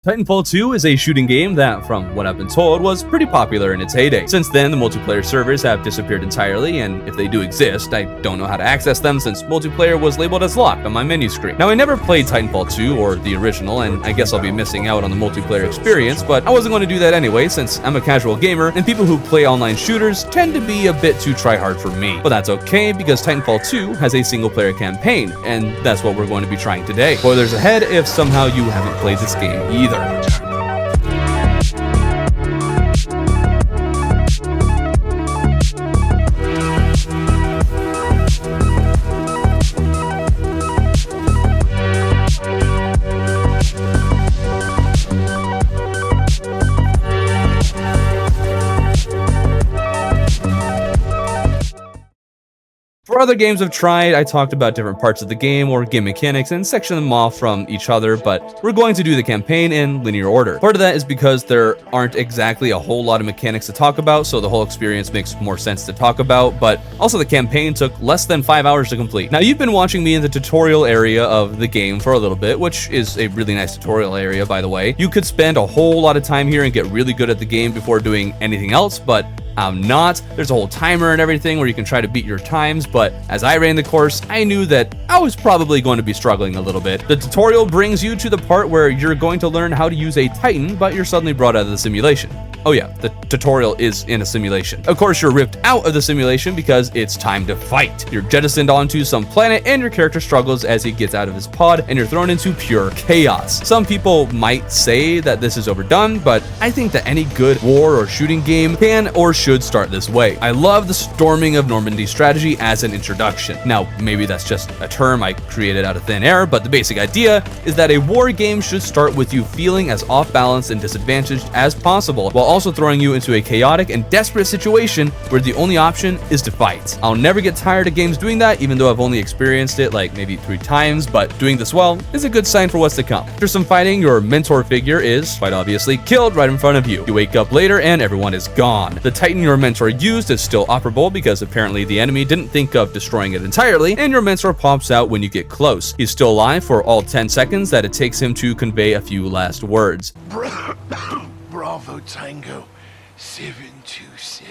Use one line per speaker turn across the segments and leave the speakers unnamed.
Titanfall 2 is a shooting game that, from what I've been told, was pretty popular in its heyday. Since then, the multiplayer servers have disappeared entirely, and if they do exist, I don't know how to access them since multiplayer was labeled as locked on my menu screen. Now, I never played Titanfall 2 or the original, and I guess I'll be missing out on the multiplayer experience, but I wasn't going to do that anyway since I'm a casual gamer, and people who play online shooters tend to be a bit too tryhard for me. But that's okay, because Titanfall 2 has a single-player campaign, and that's what we're going to be trying today. Spoilers ahead if somehow you haven't played this game either. For other games I've tried, I talked about different parts of the game or game mechanics and sectioned them off from each other, but we're going to do the campaign in linear order. Part of that is because there aren't exactly a whole lot of mechanics to talk about, so the whole experience makes more sense to talk about, but also the campaign took less than 5 hours to complete. Now, you've been watching me in the tutorial area of the game for a little bit, which is a really nice tutorial area, by the way. You could spend a whole lot of time here and get really good at the game before doing anything else, but I'm not. There's a whole timer and everything where you can try to beat your times, but as I ran the course, I knew that I was probably going to be struggling a little bit. The tutorial brings you to the part where you're going to learn how to use a Titan, but you're suddenly brought out of the simulation. Oh yeah, the tutorial is in a simulation. Of course, you're ripped out of the simulation because it's time to fight. You're jettisoned onto some planet and your character struggles as he gets out of his pod and you're thrown into pure chaos. Some people might say that this is overdone, but I think that any good war or shooting game can or should start this way. I love the storming of Normandy strategy as an introduction. Now, maybe that's just a term I created out of thin air, but the basic idea is that a war game should start with you feeling as off balance and disadvantaged as possible, while also throwing you into a chaotic and desperate situation where the only option is to fight. I'll never get tired of games doing that, even though I've only experienced it like maybe 3 times, but doing this well is a good sign for what's to come. After some fighting, your mentor figure is, quite obviously, killed right in front of you. You wake up later and everyone is gone. The Titan your mentor used is still operable because apparently the enemy didn't think of destroying it entirely, and your mentor pops out when you get close. He's still alive for all 10 seconds that it takes him to convey a few last words.
Bravo Tango 7274.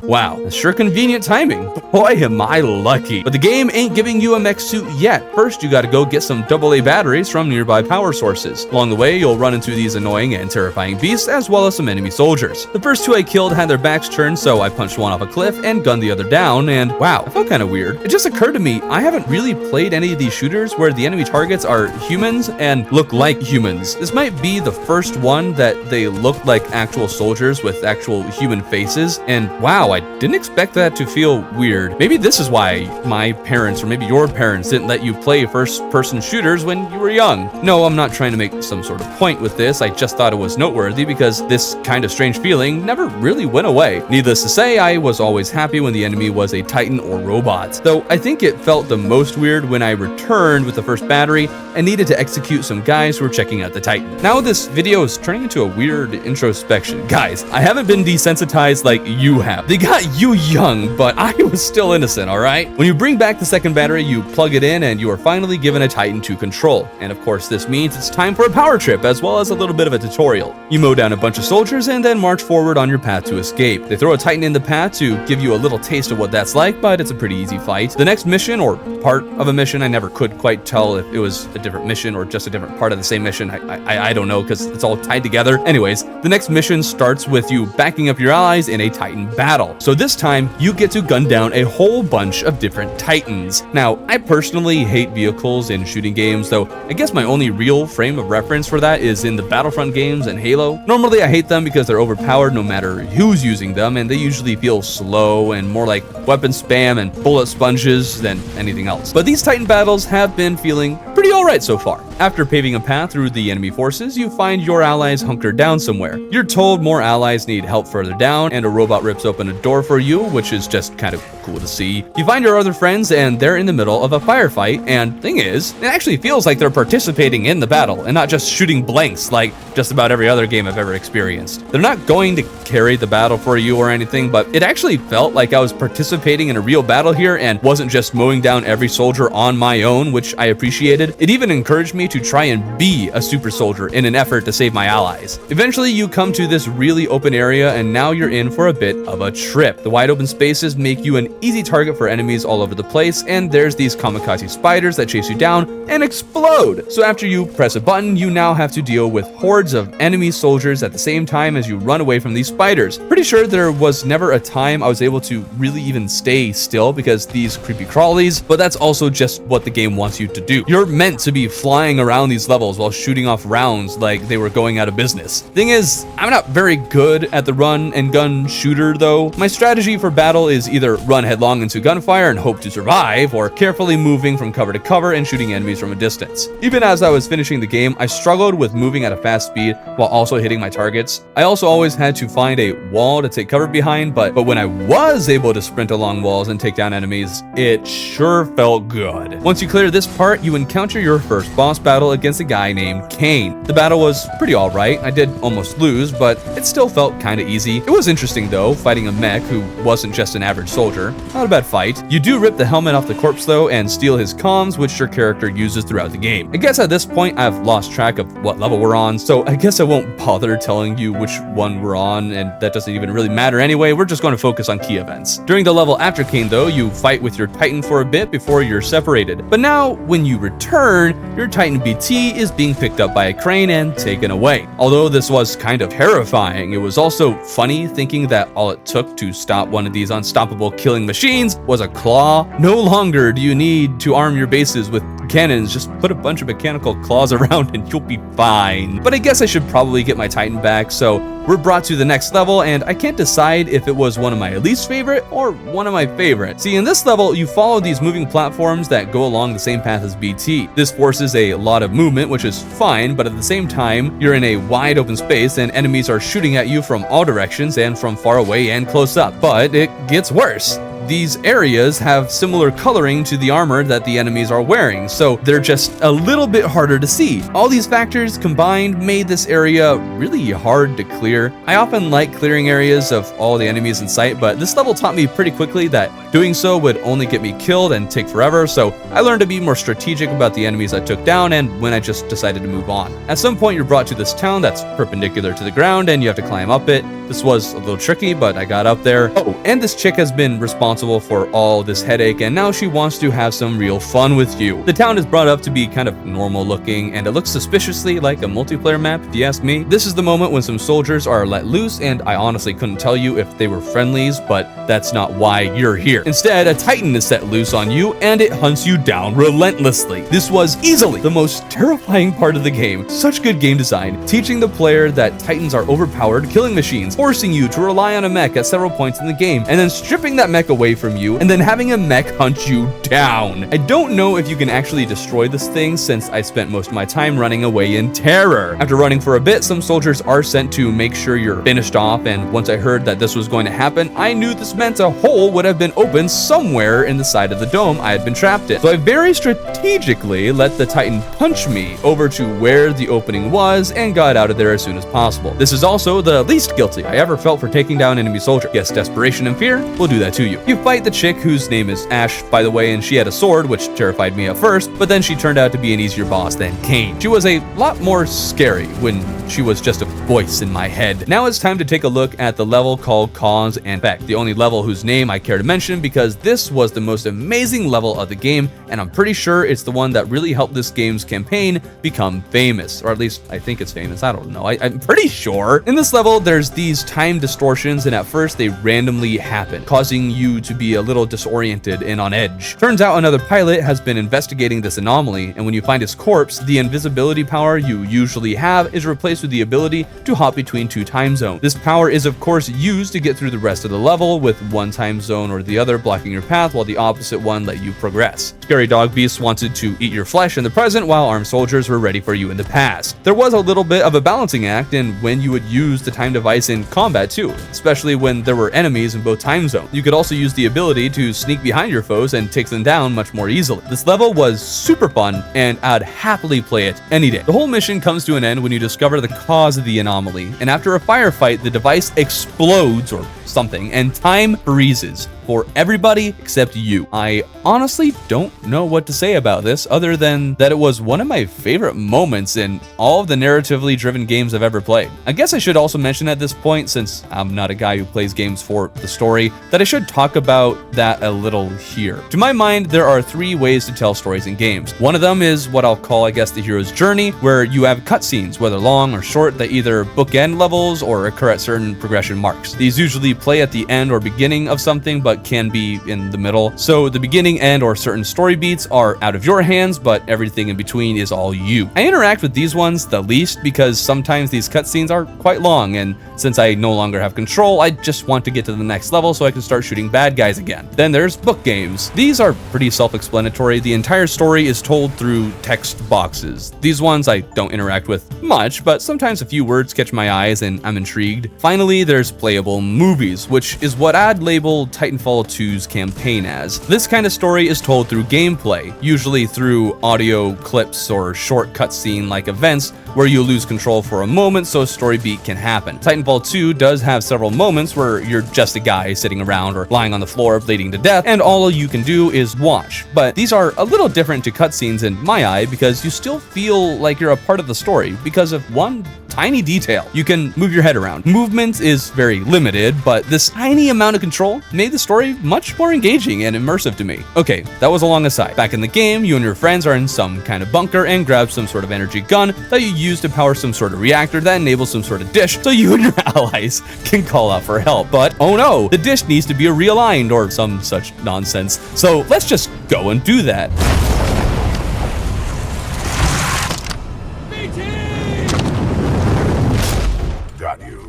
Wow, that's sure convenient timing. Boy, am I lucky. But the game ain't giving you a mech suit yet. First, you gotta go get some AA batteries from nearby power sources. Along the way, you'll run into these annoying and terrifying beasts, as well as some enemy soldiers. The first 2 I killed had their backs turned, so I punched one off a cliff and gunned the other down, and wow, it felt kinda weird. It just occurred to me, I haven't really played any of these shooters where the enemy targets are humans and look like humans. This might be the first one that they look like actual soldiers with actual human faces, and wow, I didn't expect that to feel weird. Maybe this is why my parents, or maybe your parents, didn't let you play first-person shooters when you were young. No, I'm not trying to make some sort of point with this, I just thought it was noteworthy because this kind of strange feeling never really went away. Needless to say, I was always happy when the enemy was a Titan or robot, though I think it felt the most weird when I returned with the first battery and needed to execute some guys who were checking out the Titan. Now this video is turning into a weird introspection. Guys, I haven't been desensitized like you have. They got you young, but I was still innocent, alright? When you bring back the second battery, you plug it in and you are finally given a Titan to control. And of course, this means it's time for a power trip, as well as a little bit of a tutorial. You mow down a bunch of soldiers and then march forward on your path to escape. They throw a Titan in the path to give you a little taste of what that's like, but it's a pretty easy fight. The next mission, or part of a mission, I never could quite tell if it was a different mission or just a different part of the same mission. I don't know, because it's all tied together. Anyways, the next mission starts with you backing up your allies in a Titan battle. So this time, you get to gun down a whole bunch of different Titans. Now, I personally hate vehicles in shooting games, though I guess my only real frame of reference for that is in the Battlefront games and Halo. Normally, I hate them because they're overpowered no matter who's using them, and they usually feel slow and more like weapon spam and bullet sponges than anything else. But these Titan battles have been feeling pretty alright so far. After paving a path through the enemy forces, you find your allies hunkered down somewhere. You're told more allies need help further down, and a robot rips open a door for you, which is just kind of cool to see. You find your other friends, and they're in the middle of a firefight, and thing is, it actually feels like they're participating in the battle, and not just shooting blanks like just about every other game I've ever experienced. They're not going to carry the battle for you or anything, but it actually felt like I was participating in a real battle here, and wasn't just mowing down every soldier on my own, which I appreciated. It even encouraged me to try and be a super soldier in an effort to save my allies. Eventually, you come to this really open area, and now you're in for a bit of a trip. The wide open spaces make you an easy target for enemies all over the place, and there's these kamikaze spiders that chase you down and explode. So after you press a button, you now have to deal with hordes of enemy soldiers at the same time as you run away from these spiders. Pretty sure there was never a time I was able to really even stay still because these creepy crawlies, but that's also just what the game wants you to do. You're meant to be flying around these levels while shooting off rounds like they were going out of business. Thing is, I'm not very good at the run and gun shooter though. My strategy for battle is either run headlong into gunfire and hope to survive, or carefully moving from cover to cover and shooting enemies from a distance. Even as I was finishing the game, I struggled with moving at a fast speed while also hitting my targets. I also always had to find a wall to take cover behind, but when I was able to sprint along walls and take down enemies, it sure felt good. Once you clear this part, you encounter your first boss battle against a guy named Kane. The battle was pretty alright. I did almost lose, but it still felt kinda easy. It was interesting though, fighting a mech who wasn't just an average soldier. Not a bad fight. You do rip the helmet off the corpse though and steal his comms, which your character uses throughout the game. I guess at this point I've lost track of what level we're on, so I guess I won't bother telling you which one we're on, and that doesn't even really matter anyway. We're just going to focus on key events. During the level after Kane though, you fight with your Titan for a bit before you're separated. But now, when you return, your Titan BT is being picked up by a crane and taken away. Although this was kind of terrifying, it was also funny thinking that all it took to stop one of these unstoppable killing machines was a claw. No longer do you need to arm your bases with cannons, just put a bunch of mechanical claws around and you'll be fine. But I guess I should probably get my Titan back, so we're brought to the next level, and I can't decide if it was one of my least favorite or one of my favorite. See, in this level, you follow these moving platforms that go along the same path as BT. This forces a lot of movement, which is fine, but at the same time, you're in a wide open space and enemies are shooting at you from all directions and from far away and close up. But it gets worse. These areas have similar coloring to the armor that the enemies are wearing, so they're just a little bit harder to see. All these factors combined made this area really hard to clear. I often like clearing areas of all the enemies in sight, but this level taught me pretty quickly that doing so would only get me killed and take forever, so I learned to be more strategic about the enemies I took down and when I just decided to move on. At some point, you're brought to this town that's perpendicular to the ground and you have to climb up it. This was a little tricky, but I got up there. Oh, and this chick has been responsible for all this headache, and now she wants to have some real fun with you. The town is brought up to be kind of normal looking, and it looks suspiciously like a multiplayer map, if you ask me. This is the moment when some soldiers are let loose, and I honestly couldn't tell you if they were friendlies, but that's not why you're here. Instead, a Titan is set loose on you, and it hunts you down relentlessly. This was easily the most terrifying part of the game. Such good game design, teaching the player that Titans are overpowered killing machines, forcing you to rely on a mech at several points in the game, and then stripping that mech away from you, and then having a mech hunt you down. I don't know if you can actually destroy this thing since I spent most of my time running away in terror. After running for a bit, some soldiers are sent to make sure you're finished off, and once I heard that this was going to happen, I knew this meant a hole would have been opened somewhere in the side of the dome I had been trapped in. So I very strategically let the Titan punch me over to where the opening was and got out of there as soon as possible. This is also the least guilty I ever felt for taking down enemy soldier. Yes, desperation and fear will do that to you. You fight the chick whose name is Ash, by the way, and she had a sword, which terrified me at first, but then she turned out to be an easier boss than Kane. She was a lot more scary when she was just a voice in my head. Now it's time to take a look at the level called Cause and Effect, the only level whose name I care to mention because this was the most amazing level of the game, and I'm pretty sure it's the one that really helped this game's campaign become famous, or at least I think it's famous. I don't know. I'm pretty sure. In this level, there's these time distortions, and at first they randomly happen, causing you to be a little disoriented and on edge. Turns out another pilot has been investigating this anomaly, and when you find his corpse, the invisibility power you usually have is replaced with the ability to hop between two time zones. This power is of course used to get through the rest of the level, with one time zone or the other blocking your path while the opposite one let you progress. Scary dog beasts wanted to eat your flesh in the present, while armed soldiers were ready for you in the past. There was a little bit of a balancing act in when you would use the time device in in combat too, especially when there were enemies in both time zones. You could also use the ability to sneak behind your foes and take them down much more easily. This level was super fun, and I'd happily play it any day. The whole mission comes to an end when you discover the cause of the anomaly, and after a firefight, the device explodes or something, and time freezes for everybody except you. I honestly don't know what to say about this other than that it was one of my favorite moments in all of the narratively driven games I've ever played. I guess I should also mention at this point, since I'm not a guy who plays games for the story, that I should talk about that a little here. To my mind, there are 3 ways to tell stories in games. One of them is what I'll call, I guess, the hero's journey, where you have cutscenes, whether long or short, that either bookend levels or occur at certain progression marks. These usually play at the end or beginning of something, but can be in the middle. So the beginning, end, or certain story beats are out of your hands, but everything in between is all you. I interact with these ones the least because sometimes these cutscenes are quite long, and since I no longer have control, I just want to get to the next level so I can start shooting bad guys again. Then there's book games. These are pretty self-explanatory. The entire story is told through text boxes. These ones I don't interact with much, but sometimes a few words catch my eyes and I'm intrigued. Finally, there's playable movies, which is what I'd label Titanfall 2's campaign as. This kind of story is told through gameplay, usually through audio clips or short cutscene like events where you lose control for a moment so a story beat can happen. Titanfall 2 does have several moments where you're just a guy sitting around or lying on the floor bleeding to death, and all you can do is watch. But these are a little different to cutscenes in my eye because you still feel like you're a part of the story because of one tiny detail. You can move your head around. Movement is very limited, but this tiny amount of control made the story much more engaging and immersive to me. Okay, that was a long aside. Back in the game, you and your friends are in some kind of bunker and grab some sort of energy gun that you use to power some sort of reactor that enables some sort of dish so you and your allies can call out for help. But oh no, the dish needs to be realigned or some such nonsense. So let's just go and do that.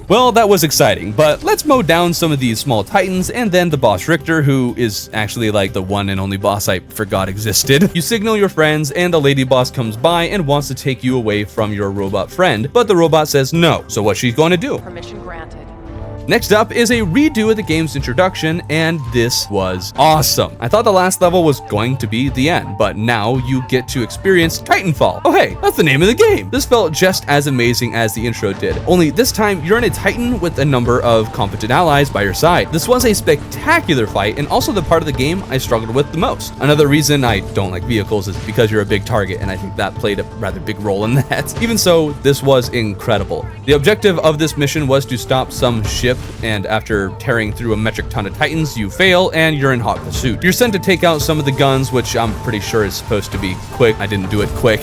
Well, that was exciting, but let's mow down some of these small titans and then the boss Richter, who is actually like the one and only boss I forgot existed. You signal your friends and the lady boss comes by and wants to take you away from your robot friend, but the robot says no. So what's she going to do?
Permission granted.
Next up is a redo of the game's introduction, and this was awesome. I thought the last level was going to be the end, but now you get to experience Titanfall. Oh hey, that's the name of the game. This felt just as amazing as the intro did, only this time you're in a Titan with a number of competent allies by your side. This was a spectacular fight, and also the part of the game I struggled with the most. Another reason I don't like vehicles is because you're a big target, and I think that played a rather big role in that. Even so, this was incredible. The objective of this mission was to stop some ship, and after tearing through a metric ton of titans, you fail and you're in hot pursuit. You're sent to take out some of the guns, which I'm pretty sure is supposed to be quick. I didn't do it quick.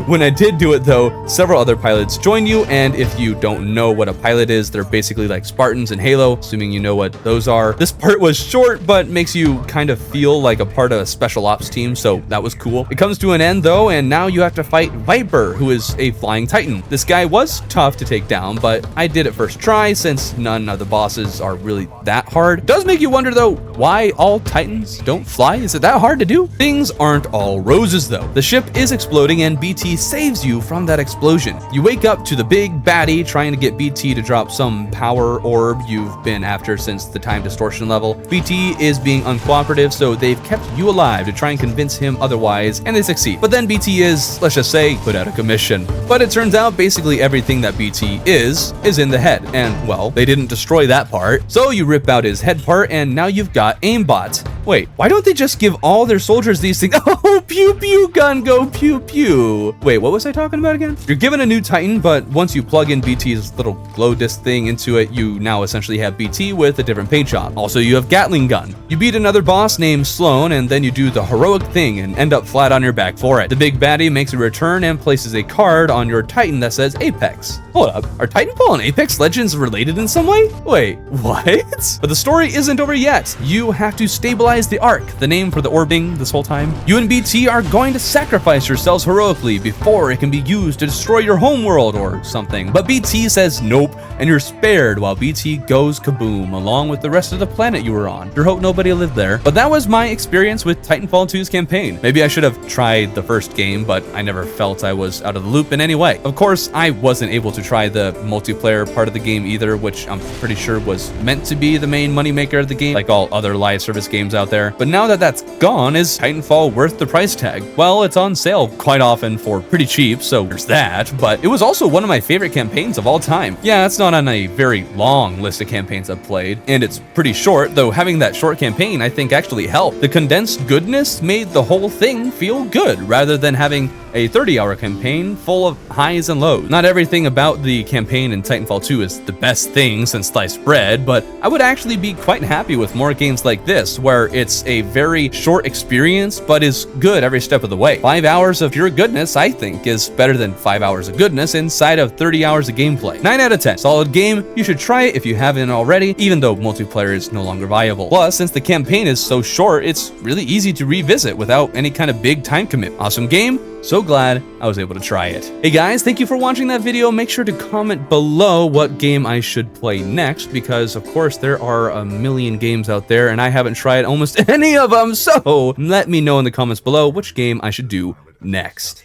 When I did do it though, several other pilots join you, and if you don't know what a pilot is, they're basically like Spartans in Halo, assuming you know what those are. This part was short, but makes you kind of feel like a part of a special ops team, so that was cool. It comes to an end though, and now you have to fight Viper, who is a flying titan. This guy was tough to take down, but I did it first try since none of the bosses are really that hard. It does make you wonder though, why all titans don't fly? Is it that hard to do? Things aren't all roses though. The ship is exploding and BT saves you from that explosion. You wake up to the big baddie trying to get BT to drop some power orb you've been after since the time distortion level. BT is being uncooperative, so they've kept you alive to try and convince him otherwise, and they succeed. But then BT is, let's just say, put out of commission. But it turns out basically everything that BT is in the head, and well, they didn't destroy that part. So you rip out his head part, and now you've got aimbot. Wait, why don't they just give all their soldiers these things? Oh, pew pew gun, go pew pew. Wait, what was I talking about again? You're given a new Titan, but once you plug in BT's little glow disc thing into it, you now essentially have BT with a different paint job. Also, you have Gatling gun. You beat another boss named Sloan, and then you do the heroic thing and end up flat on your back for it. The big baddie makes a return and places a card on your Titan that says Apex. Hold up, are Titanfall and Apex Legends related in some way? Wait, what? But the story isn't over yet. You have to stabilize utilize the Ark, the name for the orbiting this whole time. You and BT are going to sacrifice yourselves heroically before it can be used to destroy your homeworld or something. But BT says nope, and you're spared while BT goes kaboom, along with the rest of the planet you were on. Sure hope nobody lived there. But that was my experience with Titanfall 2's campaign. Maybe I should have tried the first game, but I never felt I was out of the loop in any way. Of course, I wasn't able to try the multiplayer part of the game either, which I'm pretty sure was meant to be the main moneymaker of the game, like all other live service games out there. But now that that's gone, is Titanfall worth the price tag? Well, it's on sale quite often for pretty cheap, so there's that, but it was also one of my favorite campaigns of all time. Yeah, it's not on a very long list of campaigns I've played, and it's pretty short, though having that short campaign I think actually helped. The condensed goodness made the whole thing feel good, rather than having a 30-hour campaign full of highs and lows. Not everything about the campaign in Titanfall 2 is the best thing since sliced bread, but I would actually be quite happy with more games like this, where it's a very short experience, but is good every step of the way. 5 hours of pure goodness, I think, is better than 5 hours of goodness inside of 30 hours of gameplay. 9 out of 10. Solid game. You should try it if you haven't already, even though multiplayer is no longer viable. Plus, since the campaign is so short, it's really easy to revisit without any kind of big time commitment. Awesome game. So glad I was able to try it. Hey guys, thank you for watching that video. Make sure to comment below what game I should play next, because of course there are a million games out there and I haven't tried almost any of them. So let me know in the comments below which game I should do next.